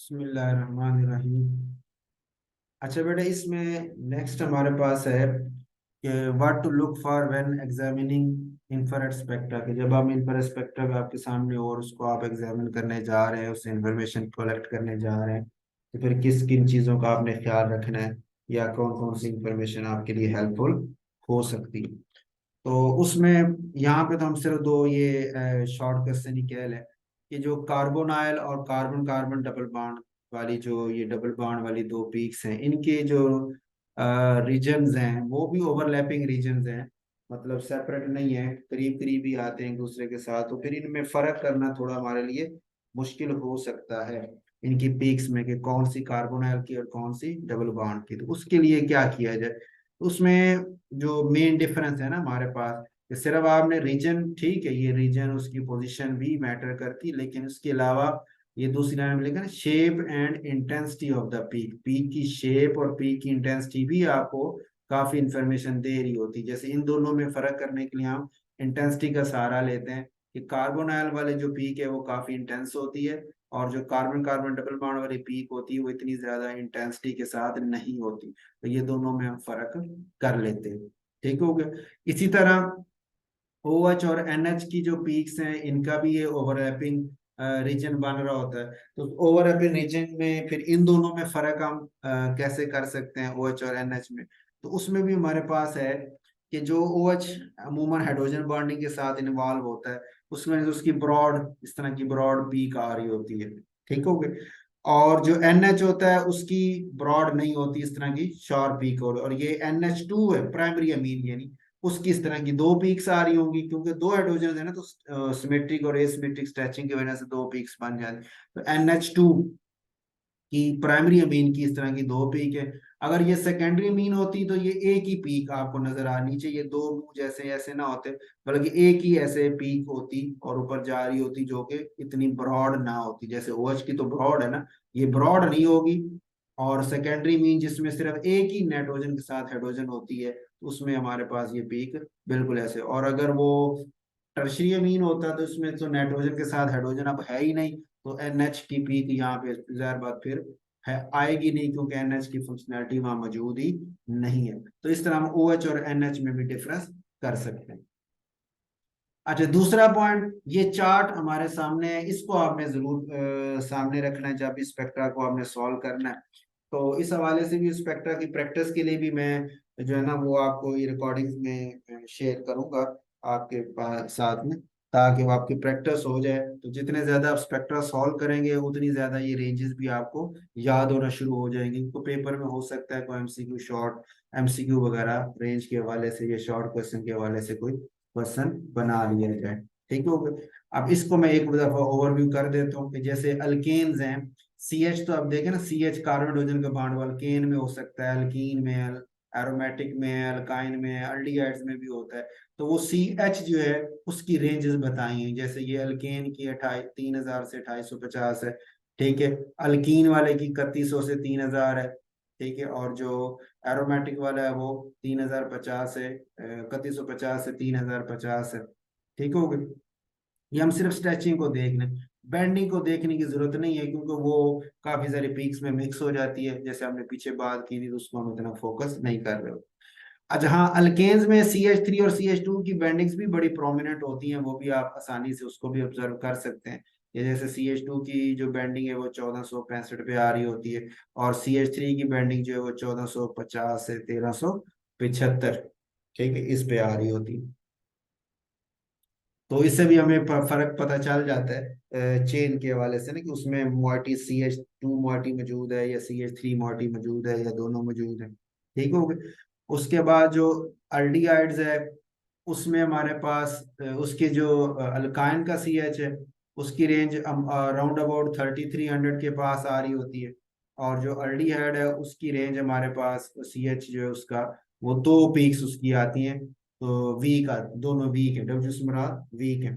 बिस्मिल्लाहिर्रहमानिर्रहीम। अच्छा बेटा, इसमें नेक्स्ट हमारे पास है कि what to look for when examining infrared spectra, कि जब हम इंफ्रारेड स्पेक्ट्रा भी आपके सामने और उसको आप एग्जामिन करने जा रहे हैं, उससे इंफॉर्मेशन कलेक्ट करने जा रहे हैं, तो फिर किस किन चीज़ों का आपने ख्याल रखना है या कौन कौन सी इंफॉर्मेशन आपके लिए हेल्पफुल हो सकती है। तो उसमें यहाँ पे तो हम सिर्फ दो ये शॉर्ट क्वेश्चन ही कह लें कि जो कार्बोनाइल और कार्बन कार्बन डबल बॉन्ड वाली, जो ये डबल बॉन्ड वाली दो पीक्स हैं, इनके जो रीजन्स हैं वो भी ओवरलैपिंग रीजन्स हैं, मतलब सेपरेट नहीं है, करीब करीब ही आते हैं एक दूसरे के साथ। तो फिर इनमें फर्क करना थोड़ा हमारे लिए मुश्किल हो सकता है इनकी पीक्स में, कि कौन सी कार्बोनाइल की और कौन सी डबल बॉन्ड की। तो उसके लिए क्या किया जाए, उसमें जो मेन डिफरेंस है ना हमारे पास, कि सिर्फ आपने रीजन, ठीक है ये रीजन उसकी पोजीशन भी मैटर करती, लेकिन उसके अलावा ये दूसरी लाइन में लिखा ना, shape and intensity of the peak, peak की शेप और पीक की इंटेंसिटी भी आपको काफी इंफॉर्मेशन दे रही होती। जैसे इन दोनों में फर्क करने के लिए हम इंटेंसिटी का सहारा लेते हैं कि कार्बोनाइल वाले जो पीक है वो काफी इंटेंस होती है, और जो कार्बन कार्बन डबल बॉन्ड वाली पीक होती है वो इतनी ज्यादा इंटेंसिटी के साथ नहीं होती। तो ये दोनों में हम फर्क कर लेते हैं। ठीक हो गया। इसी तरह OH और NH की जो पीक्स हैं, इनका भी ये ओवरलैपिंग रीजन बन रहा होता है। तो ओवरलैपिंग रीजन में फिर इन दोनों में फर्क हम कैसे कर सकते हैं OH और NH में। तो उसमें भी हमारे पास है कि जो OH अमूमन हाइड्रोजन बॉन्डिंग के साथ इन्वॉल्व होता है, उसमें जो उसकी ब्रॉड, इस तरह की ब्रॉड पीक आ रही होती है। ठीक हो गया। और जो NH होता है उसकी ब्रॉड नहीं होती, इस तरह की शार्प पीक और ये NH2 है प्राइमरी अमीन, यानी उसकी इस तरह की दो पीक्स आ रही होंगी, क्योंकि दो हाइड्रोजन है ना, तो सिमेट्रिक और एसिमेट्रिक स्ट्रेचिंग की वजह से दो पीक्स बन जाती। तो NH2 की प्राइमरी अमीन की इस तरह की दो पीक है। अगर ये सेकेंडरी अमीन होती तो ये एक ही पीक आपको नजर आनी चाहिए, ये दो मुंह जैसे ऐसे ना होते, बल्कि एक ही ऐसे पीक होती और ऊपर जा रही होती, जो कि इतनी ब्रॉड ना होती। जैसे OH की तो ब्रॉड है ना, ये ब्रॉड नहीं होगी। और सेकेंडरी मीन जिसमें सिर्फ एक ही नाइट्रोजन के साथ हाइड्रोजन होती है, तो उसमें हमारे पास ये पीक बिल्कुल ऐसे। और अगर वो टर्शियरी अमीन होता तो उसमें तो नाइट्रोजन के साथ हाइड्रोजन अब है ही नहीं, तो NH की पीक यहाँ पे जाहिर बात फिर है आएगी नहीं, क्योंकि NH की फंक्शनैलिटी वहां मौजूद ही नहीं है। तो इस तरह हम OH और NH में भी डिफरेंस कर सकते हैं। अच्छा, दूसरा पॉइंट, ये चार्ट हमारे सामने है, इसको आपने जरूर सामने रखना है जब इस स्पेक्ट्रा को आपने सॉल्व करना है। तो इस हवाले से भी स्पेक्ट्रा की प्रैक्टिस के लिए भी मैं जो है ना वो आपको ये रिकॉर्डिंग्स में शेयर करूंगा आपके साथ में, ताकि वो आपकी प्रैक्टिस हो जाए। तो जितने ज्यादा आप स्पेक्ट्रा सॉल्व करेंगे उतनी ज्यादा ये रेंजेस भी आपको याद होना शुरू हो जाएंगे। तो पेपर में हो सकता है कोई MCQ शॉर्ट MCQ वगैरह रेंज के हवाले से या शॉर्ट क्वेश्चन के हवाले से कोई क्वेश्चन बना लिया जाए। ठीक हो गया। अब इसको मैं एक दफा ओवरव्यू कर देता हूँ कि जैसे अल्केन्स हैं, CH, तो अब देखें ना, CH कार्बन हाइड्रोजन का बॉन्ड अल्केन में हो सकता है, अल्कीन में, एरोमेटिक में, अल्काइन में, अल्डिहाइड्स में भी होता है। तो वो CH जो है उसकी रेंजेस बताई हैं, जैसे ये अल्केन की 3000 से 2850 है। ठीक है। अल्कीन वाले की 3100 से 3000 है। ठीक है। और जो एरोमेटिक वाला है वो 3050 है, 3150 से 3050 है। ठीक हो गया। ये हम सिर्फ स्ट्रेचिंग को देख लें, बैंडिंग को देखने की जरूरत नहीं है, क्योंकि वो काफी सारे पीक्स में मिक्स हो जाती है, जैसे हमने पीछे बात की थी, तो उसको हम इतना फोकस नहीं कर रहे हो। अच्छा हाँ, अल्केन्स में CH3 और CH2 की बैंडिंग्स भी बड़ी प्रोमिनेंट होती हैं, वो भी आप आसानी से उसको भी ऑब्जर्व कर सकते हैं। ये जैसे CH2 की जो बैंडिंग है वो 1465 पे आ रही होती है, और CH3 की बैंडिंग जो है वो 1450 से 1375, ठीक है, इस पे आ रही होती है। तो इससे भी हमें फर्क पता चल जाता है चेन के हवाले से ना, कि उसमें मोइटी CH2 मोइटी मौजूद है या CH3 मोइटी मौजूद है या दोनों मौजूद है। ठीक हो गया। उसके बाद जो अल्डिहाइड्स है, उसमें हमारे पास उसके जो अल्काइन का CH है, उसकी रेंज अराउंड अबाउट 3300 के पास आ रही होती है। और जो अल्डिहाइड है उसकी रेंज हमारे पास CH जो है उसका, वो दो पीक्स उसकी आती हैं। तो वीक दोनों वीक है, डब्ल्यू स्मरात वीक है,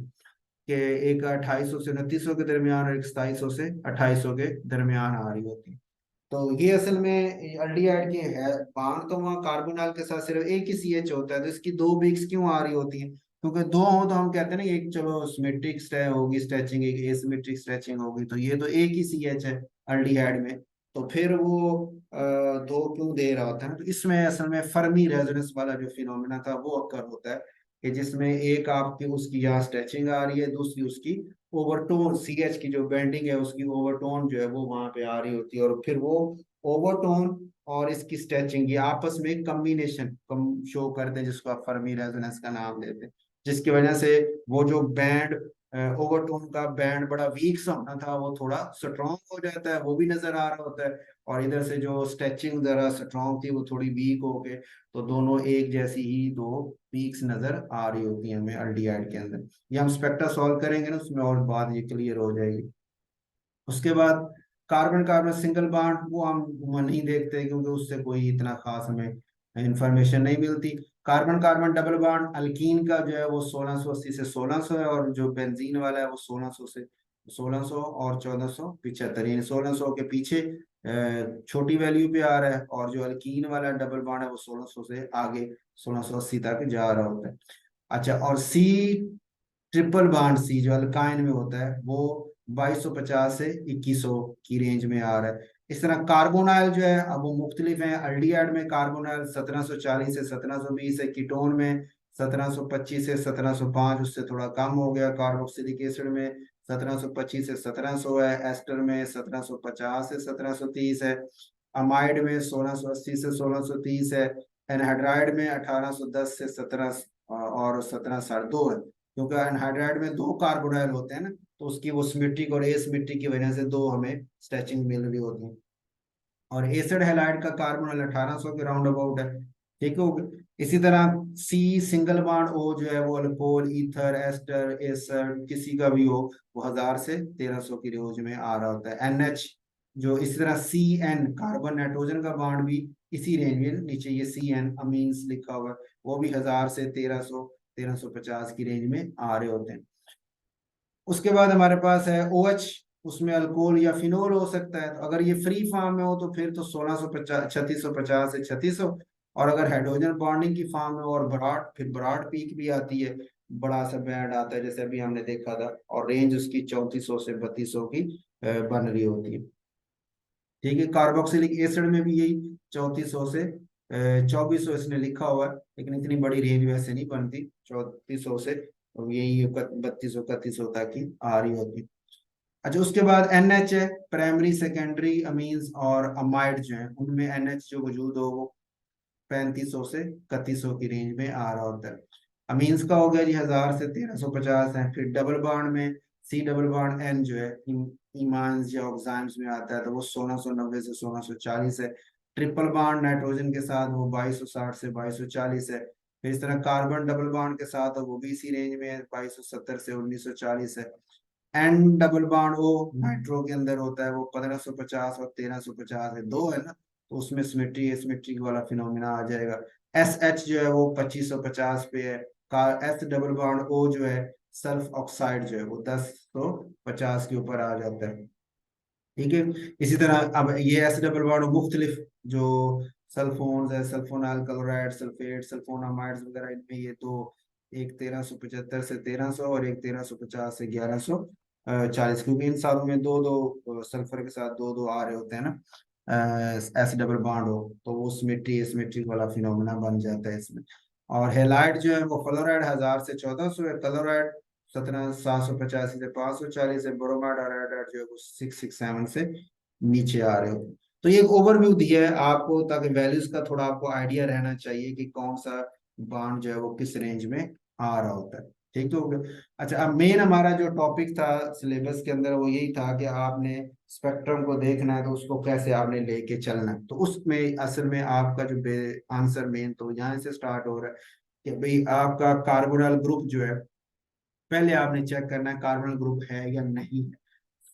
कि एक 2800 से 2900 के दरमियान और एक 2700 से 2800 के दरमियान आ रही होती है। तो ये असल में अल्डिहाइड की है बांड, तो वहाँ कार्बोनल के साथ सिर्फ एक ही CH होता है, तो इसकी दो वीक्स क्यों आ रही होती है, क्योंकि दो हो तो हम कहते हैं ना, एक चलो सिमेट्रिक होगी स्ट्रेचिंग, एक एसिमेट्रिक स्ट्रेचिंग होगी, तो ये तो एक ही CH है। अल्डिहाइड में, तो फिर वो दो क्यों दे रहा होता है ना। तो इसमें असल में फर्मी रेजोनेंस वाला जो फिनोमेना था वो अक्कर होता है, कि जिसमें एक आपकी उसकी यहाँ स्ट्रेचिंग आ रही है, दूसरी उसकी ओवरटोन, सी एच की जो बेंडिंग है उसकी ओवरटोन जो है वो वहां पे आ रही होती है, और फिर वो ओवरटोन और इसकी स्ट्रेचिंग ये आपस में कम्बिनेशन कम शो करते हैं, जिसको आप फर्मी रेजोनेंस का नाम देते हैं, जिसकी वजह से वो जो बैंड ओवरटोन का बैंड बड़ा वीक सा होना था वो थोड़ा स्ट्रॉन्ग हो जाता है, वो भी नजर आ रहा होता है। और इधर से जो स्ट्रेचिंग जरा स्ट्रॉन्ग थी वो थोड़ी वीक हो गए, तो दोनों एक जैसी ही दो पीक्स नजर आ रही होती हैं हमें अल्डिहाइड के अंदर। ये हम स्पेक्ट्रा सॉल्व करेंगे ना, उसमें और बात ये क्लियर हो जाएगी। उसके बाद कार्बन कार्बन सिंगल बॉन्ड वो नहीं देखते, क्योंकि उससे कोई इतना खास हमें इंफॉर्मेशन नहीं मिलती। Carbon carbon double bond alkyne का जो है वो 1680 से 1600 है, और जो बेंजीन वाला है वो 1600 से 1600 और 1475, यानी 1600 के पीछे छोटी वैल्यू पे आ रहा है, और जो अल्कीन वाला डबल बॉन्ड है वो 1600 से आगे 1680 तक जा रहा होता है। अच्छा, और सी ट्रिपल बॉन्ड सी जो अल्काइन में होता है वो 2250 से 2100 की रेंज में आ रहा है। इस तरह कार्बोनाइल जो है अब वो मुख्तलिफ है। अल्डिहाइड में कार्बोनाइल 1740 से 1720 है, कीटोन में 1725 से 1705, उससे थोड़ा कम हो गया। कार्बोक्सिलिक एसिड में 1725 से 1700 है, एस्टर में 1750 से 1730 है, अमाइड में 1680 से 1630 है, एनहाइड्राइड में 1810 से 17 और 1702 है, क्योंकि एनहाइड्राइड में दो कार्बोनाइल होते हैं ना, तो उसकी वो सिमेट्रिक और एसिमेट्रिक की वजह से दो हमें स्ट्रेचिंग मिल रही होती है। और एसिड हैलाइड का कार्बोनाइल 1800 के राउंड अबाउट है, ठीक हो गया। इसी तरह सी सिंगल बॉन्ड ओ जो है वो अल्कोहल ईथर एस्टर एसर किसी का भी हो, वो 1000 से 1300 की रेंज में आ रहा होता है। एनएच जो इसी तरह सी एन कार्बन नाइट्रोजन का बॉन्ड भी इसी रेंज में, नीचे ये सी एन अमीन्स लिखा हुआ है, वो भी 1000 से 1300 1350 की रेंज में आ रहे होते हैं। उसके बाद हमारे पास है ओ एच, उसमें अल्कोहल या फिनोल हो सकता है। तो अगर ये फ्री फॉर्म में हो तो फिर तो 1650 3650 से 3600, और अगर हाइड्रोजन बॉन्डिंग की फॉर्म में और ब्रॉड, फिर ब्रॉड पीक भी आती है, बड़ा सा बैंड आता है जैसे अभी हमने देखा था, और रेंज उसकी 3400 से 3200 की बन रही होती है। ठीक है, कार्बोक्सिलिक एसिड में भी यही 3400 से 2400 इसने लिखा हुआ है, लेकिन इतनी बड़ी रेंज वैसे नहीं बनती 3400 से, और यही 3200 3100 तक की आ रही होती है। अच्छा, उसके बाद एनएच है, प्राइमरी सेकेंडरी अमीन्स और अमाइड जो है उनमें एनएच जो वजूद हो वो 3500 से 3100 की रेंज में आ रहा होता है। अमीन्स का हो गया जी 1000 से 1350 है। फिर डबल बॉन्ड में सी डबल बॉन्ड एन जो है इमान्स या ऑक्साइम्स में आता है, तो वो 1690 से 1640 है। ट्रिपल बॉन्ड नाइट्रोजन के साथ वो 2260 से 2240 है। फिर इस तरह कार्बन डबल बॉन्ड के साथ वो भी इसी रेंज में है, 2270 से 1940 है। एन डबल बॉन्ड वो नाइट्रो के अंदर होता है, वो 1550 और 1350 है, दो है ना, तो उसमें सिमेट्री एसिमेट्री वाला फिनोमिना आ जाएगा। एस एच जो है वो 2550 पे है। एस डबल बॉन्ड ओ जो है सल्फ ऑक्साइड जो है वो 1050 के ऊपर आ जाता है। ठीक है, इसी तरह अब ये एस डबल बॉन्ड मुख्तलिफ जो सल्फोन्स है, सल्फोनाइल क्लोराइड सल्फेट सल्फोनामाइड्स वगैरह, इनमें ये दो, एक 1375 से 1300 और एक 1350 से 1140, क्योंकि इन सालों में दो दो सल्फर के साथ दो दो आ रहे होते हैं ना, एस डबल बॉन्ड हो, तो वो सिमेट्री एसिमेट्रिक वाला फिनोमेना बन जाता है इसमें। और हेलाइड जो है वो फ्लोराइड 1000 से 1400 है, क्लोराइड 17 785 से 540 है, ब्रोमाइड और आयोडाइड जो है वो 667 से नीचे आ रहे हो। तो ये एक ओवरव्यू दिया है आपको, ताकि वैल्यूज का थोड़ा आपको आइडिया रहना चाहिए कि कौन सा बॉन्ड जो है वो किस रेंज में आ रहा होता है। ठीक तो हो गया। अच्छा, अब मेन हमारा जो टॉपिक था सिलेबस के अंदर वो यही था कि आपने स्पेक्ट्रम को देखना है, तो उसको कैसे आपने लेके चलना है। तो उसमें असल में आपका जो आंसर मेन तो यहाँ से स्टार्ट हो रहा है कि भाई आपका कार्बोनल ग्रुप जो है, पहले आपने चेक करना है कार्बोनल ग्रुप है या नहीं है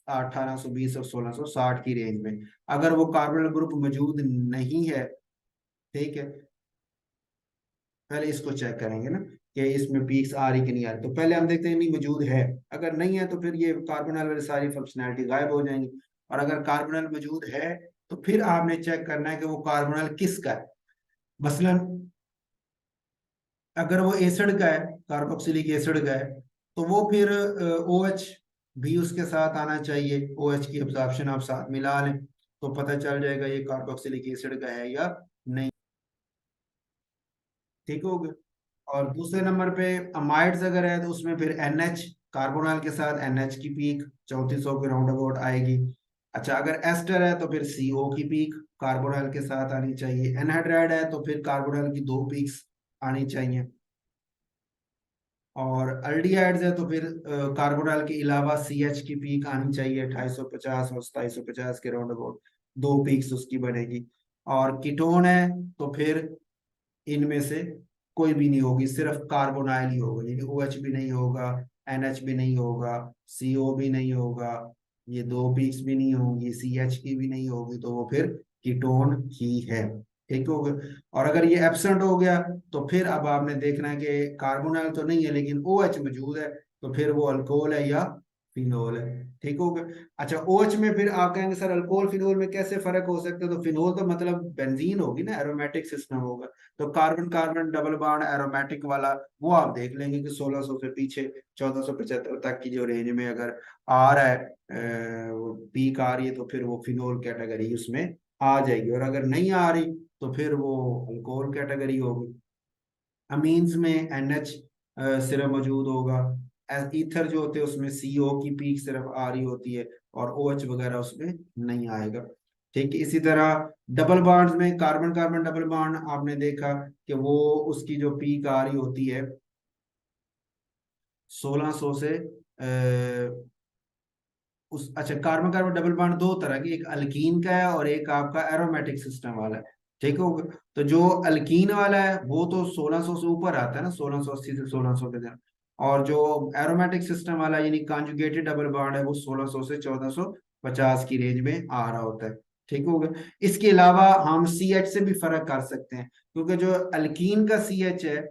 1820 और 1660 की रेंज में। अगर वो कार्बोनल ग्रुप मौजूद नहीं है, ठीक है, पहले इसको चेक करेंगे ना कि इसमें पीक्स आ रही कि नहीं आ रही। तो पहले हम देखते हैं नहीं मौजूद है, अगर नहीं है तो फिर ये कार्बोनल वाली सारी फंक्शनैलिटी गायब हो जाएंगी। और अगर कार्बोनल मौजूद है तो फिर आपने चेक करना है कि वो कार्बोनल किसका है। मसलन अगर वो एसिड का है, कार्बोक्सिलिक एसिड का है, तो वो फिर ओ एच भी उसके साथ आना चाहिए, ओ एच की एब्जॉर्प्शन आप साथ मिला लें तो पता चल जाएगा ये कार्बोक्सिलिक एसिड का है या नहीं। ठीक हो गया। और दूसरे नंबर पे अमाइड्स अगर है तो उसमें फिर NH, कार्बोनल के साथ NH की पीक 3400 के राउंड अबाउट आएगी। अच्छा, अगर एस्टर है तो फिर CO की पीक कार्बोनल के साथ आनी चाहिए। एनहाइड्राइड है तो फिर कार्बोनल की दो पीक्स आनी चाहिए। और अल्डिहाइड्स है तो फिर कार्बोनल के अलावा CH की पीक आनी चाहिए 2850 और 2750 के राउंड अबाउट, दो पीक्स उसकी बनेगी। और कीटोन है तो फिर इनमें से कोई भी नहीं होगी, सिर्फ कार्बोनाइल ही होगा, यानी OH भी नहीं होगा, NH भी नहीं होगा, CO भी नहीं होगा, ये दो पीक्स भी नहीं होंगी, CH की भी नहीं होगी, तो वो फिर कीटोन ही है। ठीक हो गया। और अगर ये एब्सेंट हो गया तो फिर अब आपने देखना है कि कार्बोनाइल तो नहीं है लेकिन OH मौजूद है, तो फिर वो अल्कोहल है या फिनोल है। ठीक हो गया। अच्छा, OH में फिर आप कहेंगे सर अल्कोहल फिनोल में कैसे फर्क हो सकता है, तो फिनोल तो मतलब बेंजीन होगी ना, एरोमेटिक सिस्टम होगा। तो carbon carbon double bond aromatic वाला वो आप देख लेंगे कि 1600 से पीछे 1475 तक की जो रेंज में अगर आ रहा है, वो पीक आ रही है, तो फिर वो फिनोल कैटेगरी उसमें आ जाएगी। और अगर नहीं आ रही तो फिर वो अल्कोहल कैटेगरी होगी। अमीन्स में NH सिर्फ मौजूद होगा। ईथर जो होते हैं उसमें CO की पीक सिर्फ आ रही होती है, और OH वगैरह उसमें नहीं आएगा। ठीक है। इसी तरह डबल बॉन्ड्स में कार्बन कार्बन डबल बॉन्ड आपने देखा कि वो उसकी जो पीक आ रही होती है 1600 से उस, अच्छा, कार्बन कार्बन डबल बॉन्ड दो तरह की, एक अल्कीन का है और एक आपका एरोमेटिक सिस्टम वाला है। ठीक हो गया। तो जो अल्कीन वाला है वो तो 1600 से ऊपर आता है ना, 1680 से 1600 के दर। और जो एरोमेटिक सिस्टम वाला यानी कॉन्जुगेटेड डबल बॉन्ड है वो 1600 से 1450 की रेंज में आ रहा होता है। ठीक हो गया। इसके अलावा हम CH से भी फर्क कर सकते हैं, क्योंकि जो अल्कीन का CH है,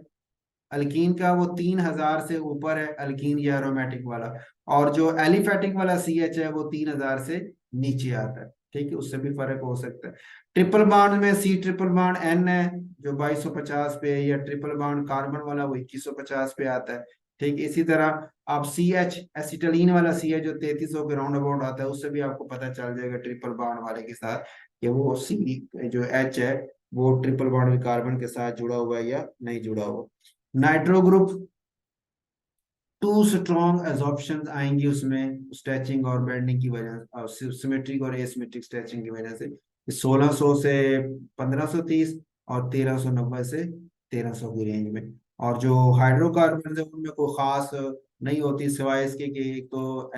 अल्कीन का वो 3000 से ऊपर है, अल्कीन या एरोमेटिक वाला। और जो एलिफेटिक वाला CH है वो 3000 से नीचे आता है। ठीक है, उससे भी फर्क हो सकता है। ट्रिपल बॉन्ड में C ट्रिपल बॉन्ड N है जो 2250 पे है, या ट्रिपल बॉन्ड कार्बन वाला वो 2150 पे आता है। ठीक है। इसी तरह आप CH एसिटिलीन वाला CH जो 3300 के राउंड अबाउट आता है, उससे भी आपको पता चल जाएगा ट्रिपल बॉन्ड वाले के साथ कि वो C जो H है वो ट्रिपल बॉन्ड में कार्बन के साथ जुड़ा हुआ है या नहीं जुड़ा हुआ। नाइट्रो ग्रुप टू स्ट्रॉन्ग एजॉर्प्शन आएंगी उसमें स्ट्रेचिंग और बेंडिंग की वजह, सिमेट्रिक और एसिमेट्रिक स्ट्रेचिंग की वजह से। 1600 से 1530 और 1390 से 1300 की रेंज में। और जो हाइड्रोकार्बन है उनमें कोई खास नहीं होती, सिवाय इसके कि एक तो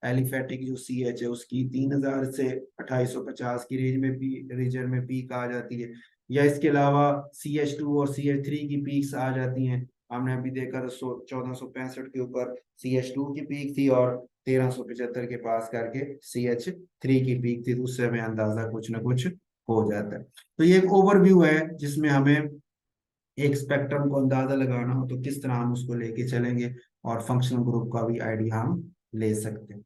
एलिफेटिक जो CH है उसकी 3000 से 2850 की रेंज में रीजन में पीक आ जाती है, या इसके अलावा CH2 और CH3 की पीक्स आ जाती हैं। हमने अभी देखा था 1465 के ऊपर CH2 की पीक थी और 1375 के पास करके CH3 की पीक थी, तो उससे हमें अंदाजा कुछ ना कुछ हो जाता है। तो ये एक ओवरव्यू है जिसमें हमें एक स्पेक्ट्रम को अंदाजा लगाना हो तो किस तरह हम उसको लेके चलेंगे, और फंक्शनल ग्रुप का भी आइडिया हम ले सकते हैं।